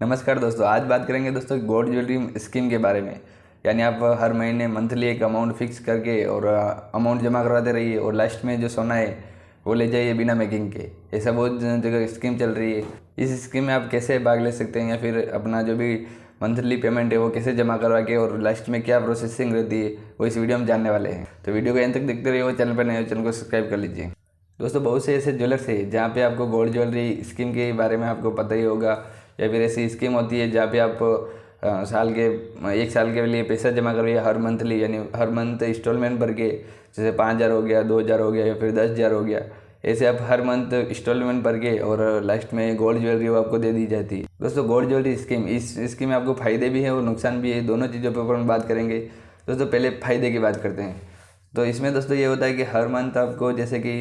नमस्कार दोस्तों, आज बात करेंगे दोस्तों गोल्ड ज्वेलरी स्कीम के बारे में। यानी आप हर महीने मंथली एक अमाउंट फिक्स करके और अमाउंट जमा करवाते रहिए और लास्ट में जो सोना है वो ले जाइए बिना मेकिंग के। ऐसा बहुत जगह स्कीम चल रही है। इस स्कीम में आप कैसे भाग ले सकते हैं या फिर अपना जो भी मंथली पेमेंट है वो कैसे जमा करवा के और लास्ट में क्या प्रोसेसिंग रहती है वो इस वीडियो में जानने वाले हैं। तो वीडियो को एंड तक देखते रहिए। चैनल पर नए हो चैनल को सब्सक्राइब कर लीजिए। दोस्तों, बहुत से ऐसे ज्वेलर्स है जहाँ पे आपको गोल्ड ज्वेलरी स्कीम के बारे में आपको पता ही होगा, या फिर ऐसी स्कीम होती है जहाँ पे आप साल के 1 साल के लिए पैसा जमा करिए हर मंथली, यानी हर मंथ इंस्टॉलमेंट भर के, जैसे 5,000 हो गया, 2,000 हो गया या फिर 10,000 हो गया। ऐसे आप हर मंथ इंस्टॉलमेंट भर के और लास्ट में गोल्ड ज्वेलरी वो आपको दे दी जाती है। दोस्तों, गोल्ड ज्वेलरी स्कीम, इस स्कीम में आपको फ़ायदे भी है और नुकसान भी है, दोनों चीज़ों पर हम बात करेंगे। दोस्तों, पहले फ़ायदे की बात करते हैं। तो इसमें दोस्तों ये होता है कि हर मंथ आपको जैसे कि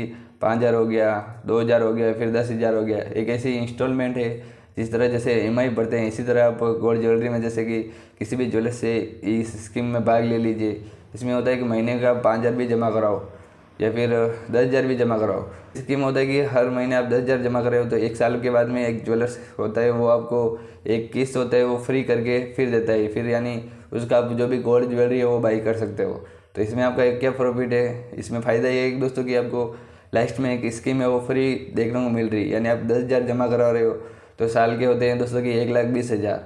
5,000 हो गया, 2,000 हो गया, फिर 10,000 हो गया, एक ऐसी इंस्टॉलमेंट है जिस तरह जैसे EMI भरते हैं, इसी तरह आप गोल्ड ज्वेलरी में जैसे कि किसी भी ज्वेलर से इस स्कीम में भाग ले लीजिए। इसमें होता है कि महीने का 5,000 भी जमा कराओ या फिर 10,000 भी जमा कराओ। स्कीम होता है कि हर महीने आप 10,000 जमा कर रहे हो तो 1 साल के बाद में एक ज्वेलर्स होता है वो आपको एक किस्त होता है वो फ्री करके फिर देता है, फिर यानी उसका आप जो भी गोल्ड ज्वेलरी है वो बाई कर सकते हो। तो इसमें आपका एक क्या प्रॉफिट है, इसमें फ़ायदा ये है कि दोस्तों कि आपको लास्ट में एक स्कीम है वो फ्री देखने को मिल रही है। यानी आप 10,000 जमा करा रहे हो तो साल के होते हैं दोस्तों कि 1,20,000,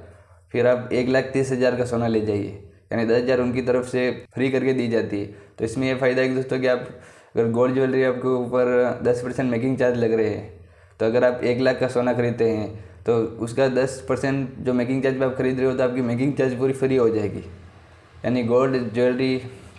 फिर आप 1,30,000 का सोना ले जाइए, यानी 10,000 उनकी तरफ से फ्री करके दी जाती है। तो इसमें ये फ़ायदा है कि दोस्तों कि आप अगर गोल्ड ज्वेलरी आपके ऊपर 10% मेकिंग चार्ज लग रहे हैं, तो अगर आप 1,00,000 का सोना खरीदते हैं तो उसका 10% जो मेकिंग चार्ज पे आप खरीद रहे हो तो आपकी मेकिंग चार्ज पूरी फ्री हो जाएगी। यानी गोल्ड ज्वेलरी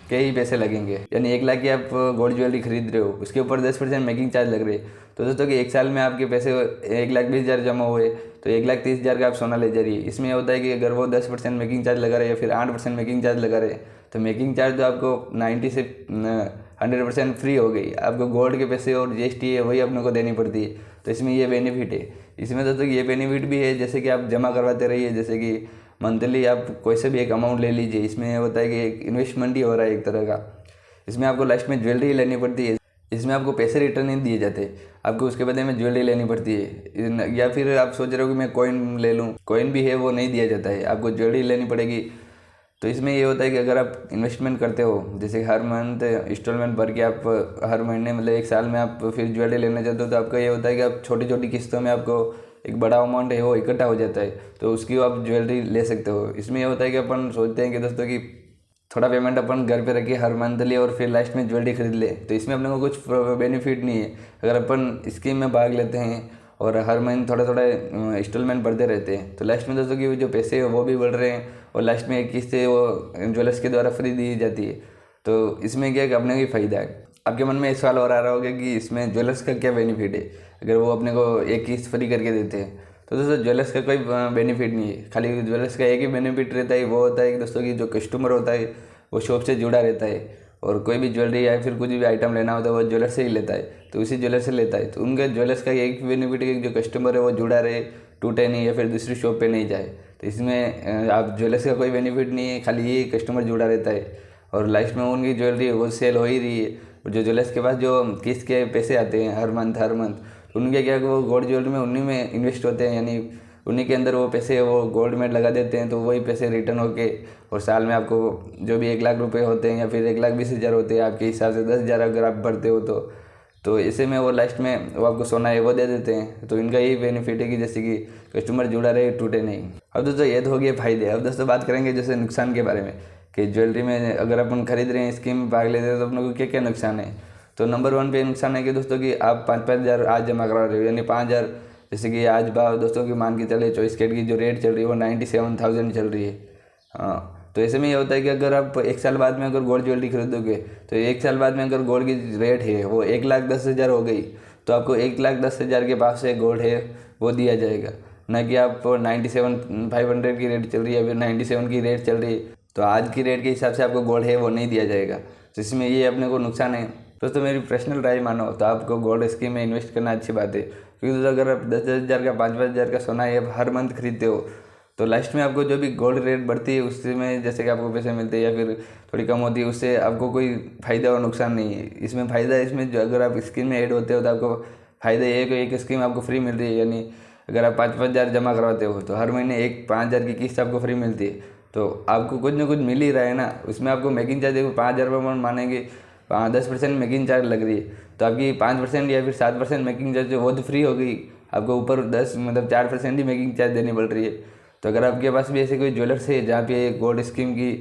के ही पैसे लगेंगे। यानी 1,00,000 की आप गोल्ड ज्वेलरी खरीद रहे हो, उसके ऊपर 10% मेकिंग चार्ज लग रहे हैं। तो दोस्तों कि 1 साल में आपके पैसे 1,20,000 जमा हुए तो 1,30,000 का आप सोना ले जा रही है। इसमें होता है कि अगर वो 10% मेकिंग चार्ज लगा रहे या फिर 8% मेकिंग चार्ज लगा रहे तो मेकिंग चार्ज तो आपको 90 से 100% फ्री हो गई। आपको गोल्ड के पैसे और GST है वही अपने को देनी पड़ती है। तो इसमें ये बेनिफिट है। इसमें दोस्तों ये बेनिफिट भी है जैसे कि आप जमा करवाते रहिए, जैसे कि मंथली आप कोई से भी एक अमाउंट ले लीजिए। इसमें होता है कि एक इन्वेस्टमेंट ही हो रहा है एक तरह का। इसमें आपको लास्ट में ज्वेलरी लेनी पड़ती है, इसमें आपको पैसे रिटर्न नहीं दिए जाते, आपको उसके बदले में ज्वेलरी लेनी पड़ती है। या फिर आप सोच रहे हो कि मैं कॉइन ले लूँ, कॉइन भी है वो नहीं दिया जाता है, आपको ज्वेलरी लेनी पड़ेगी। तो इसमें ये होता है कि अगर आप इन्वेस्टमेंट करते हो, जैसे हर मंथ इंस्टॉलमेंट भर के आप हर महीने मतलब 1 साल में आप फिर ज्वेलरी लेना चाहते हो, तो आपका ये होता है कि आप छोटी छोटी किस्तों में आपको एक बड़ा अमाउंट है वो इकट्ठा हो जाता है, तो उसकी आप ज्वेलरी ले सकते हो। इसमें ये होता है कि अपन सोचते हैं कि दोस्तों कि थोड़ा पेमेंट अपन घर पे रखिए हर मंथली और फिर लास्ट में ज्वेलरी खरीद ले, तो इसमें अपने को कुछ बेनिफिट नहीं है। अगर अपन स्कीम में भाग लेते हैं और हर महीने थोड़ा थोड़ा इंस्टॉलमेंट भरते रहते हैं तो लास्ट में दोस्तों कि जो पैसे है वो भी बढ़ रहे हैं और लास्ट में एक किस्त है वो ज्वेलर्स के द्वारा फ्री दी जाती है। तो इसमें क्या है कि अपने को ही फ़ायदा है। आपके मन में एक सवाल और आ रहा होगा कि इसमें ज्वेलर्स का क्या बेनिफिट है अगर वो अपने को एक किस्त फ्री करके देते हैं। तो दोस्तों ज्वेलर्स का कोई बेनिफिट नहीं है, खाली ज्वेलर्स का एक ही बेनिफिट रहता है, वो होता है कि दोस्तों की जो कस्टमर होता है वो शॉप से जुड़ा रहता है और कोई भी ज्वेलरी या फिर कुछ भी आइटम लेना होता है वो ज्वेलर से ही लेता है, तो उसी ज्वेलर से लेता है। तो उनके ज्वेलर्स का एक बेनिफिट है कि जो कस्टमर है वो जुड़ा रहे, टूटे नहीं या फिर दूसरी शॉप पे नहीं जाए। तो इसमें आप ज्वेलर्स का कोई बेनिफिट नहीं है, खाली ये कस्टमर जुड़ा रहता है और लास्ट में उनकी ज्वेलरी वो सेल हो ही रही है। और जो ज्वेलर्स के पास जो किस्त के पैसे आते हैं हर मंथ उनके क्या वो गोल्ड ज्वेलरी में उन्हीं में इन्वेस्ट होते हैं, यानी उन्हीं के अंदर वो पैसे वो गोल्ड में लगा देते हैं, तो वही पैसे रिटर्न होके और साल में आपको जो भी 1,00,000 रुपये होते हैं या फिर 1,20,000 होते हैं आपके हिसाब से 10,000 अगर आप भरते हो तो ऐसे में वो लास्ट में वो आपको सोना है वो दे देते हैं। तो इनका यही बेनिफिट है कि जैसे कि कस्टमर जुड़ा रहे, टूटे नहीं। अब दोस्तों ये तो हो गए फायदे। अब दोस्तों बात करेंगे जैसे नुकसान के बारे में कि ज्वेलरी में अगर अपन खरीद रहे हैं, स्कीम में भाग लेते हैं तो अपने को क्या क्या नुकसान है। तो नंबर 1 पे नुकसान है कि दोस्तों कि आप 5,000 आज जमा करा रहे हो, यानी 5,000 जैसे कि आज भाव दोस्तों की मान के चले 24 कैरेट की जो रेट चल रही है वो 97,000 चल रही है। हाँ, तो ऐसे में ये होता है कि अगर आप 1 साल बाद में अगर गोल्ड ज्वेलरी खरीदोगे तो 1 साल बाद में अगर गोल्ड की रेट है वो 1,10,000 हो गई तो आपको 1,10,000 के पास से गोल्ड है वो दिया जाएगा, ना कि आप 97,500 की रेट चल रही है या फिर 97 की रेट चल रही है तो आज की रेट के हिसाब से आपको गोल्ड है वो नहीं दिया जाएगा। तो इसमें ये अपने को नुकसान है। दोस्तों मेरी पर्सनल राय मानो तो आपको गोल्ड स्कीम में इन्वेस्ट करना अच्छी बात है, क्योंकि दोस्तों अगर आप 10,000 का 5,000 का सोना है हर मंथ खरीदते हो तो लास्ट में आपको जो भी गोल्ड रेट बढ़ती है उसमें जैसे कि आपको पैसे मिलते हैं या फिर थोड़ी कम होती है, उससे आपको कोई फ़ायदा और नुकसान नहीं है। इसमें फ़ायदा है, इसमें जो अगर आप स्कीम में ऐड होते हो तो आपको फ़ायदा ये है कि एक स्कीम आपको फ्री मिल रही है, यानी अगर आप 5,000 जमा करवाते हो तो हर महीने एक 5,000 की किस्त आपको फ्री मिलती है। तो आपको कुछ ना कुछ मिल ही रहा है ना। उसमें आपको मेकिंग चार्ज देखो 5,000 रुपये मानेंगे, 10% मेकिंग चार्ज लग रही है, तो आपकी 5% या फिर 7% मेकिंग चार्ज वो तो फ्री हो गई। आपको ऊपर 10 मतलब 4% ही मेकिंग चार्ज देनी पड़ रही है। तो अगर आपके पास भी ऐसे कोई ज्वेलर्स है जहाँ पे गोल्ड स्कीम की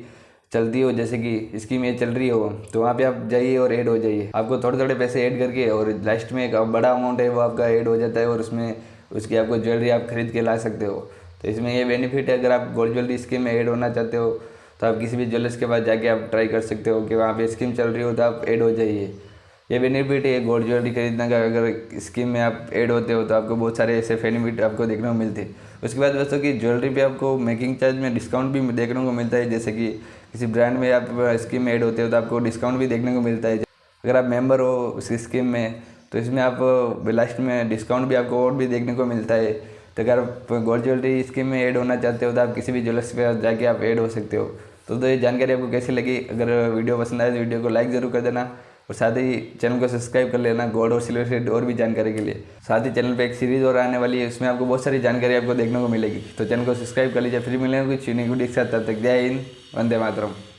चलती हो, जैसे कि स्कीम ये चल रही हो, तो वहाँ पे आप जाइए और ऐड हो जाइए। आपको थोड़े थोड़े पैसे ऐड करके और लास्ट में एक बड़ा अमाउंट है वो आपका ऐड हो जाता है, और उसमें उसकी आपको ज्वेलरी आप खरीद के ला सकते हो। तो इसमें ये बेनिफिट है, अगर आप गोल्ड ज्वेलरी स्कीम में ऐड होना चाहते हो तो आप किसी भी ज्वेलर्स के पास जाके आप ट्राई कर सकते हो कि वहाँ पे स्कीम चल रही हो तो आप ऐड हो जाइए। ये बेनिफिट है गोल्ड ज्वेलरी खरीदने का। अगर स्कीम में आप ऐड होते हो तो आपको बहुत सारे ऐसे बेनिफिट आपको देखने को मिलते हैं। उसके बाद दोस्तों की ज्वेलरी पे आपको मेकिंग चार्ज में डिस्काउंट भी देखने को मिलता है। जैसे कि किसी ब्रांड में आप स्कीम में ऐड होते हो तो आपको डिस्काउंट भी देखने को मिलता है। अगर आप मेंबर हो उस स्कीम में तो इसमें आप लास्ट में डिस्काउंट भी आपको और भी देखने को मिलता है। तो अगर आप गोल्ड ज्वेलरी स्कीम में ऐड होना चाहते हो तो आप किसी भी ज्वेलर्स पे जाके आप ऐड हो सकते हो। तो ये जानकारी आपको कैसी लगी? अगर वीडियो पसंद आए तो वीडियो को लाइक ज़रूर कर देना, और साथ ही चैनल को सब्सक्राइब कर लेना गोल्ड और सिल्वर से और भी जानकारी के लिए। साथ ही चैनल पे एक सीरीज़ और आने वाली है, उसमें आपको बहुत सारी जानकारी आपको देखने को मिलेगी। तो चैनल को सब्सक्राइब कर लीजिए। फिर मिलेंगे कुछ यूनिक वीडियो के साथ, तब तक जय हिंद, वंदे मातरम।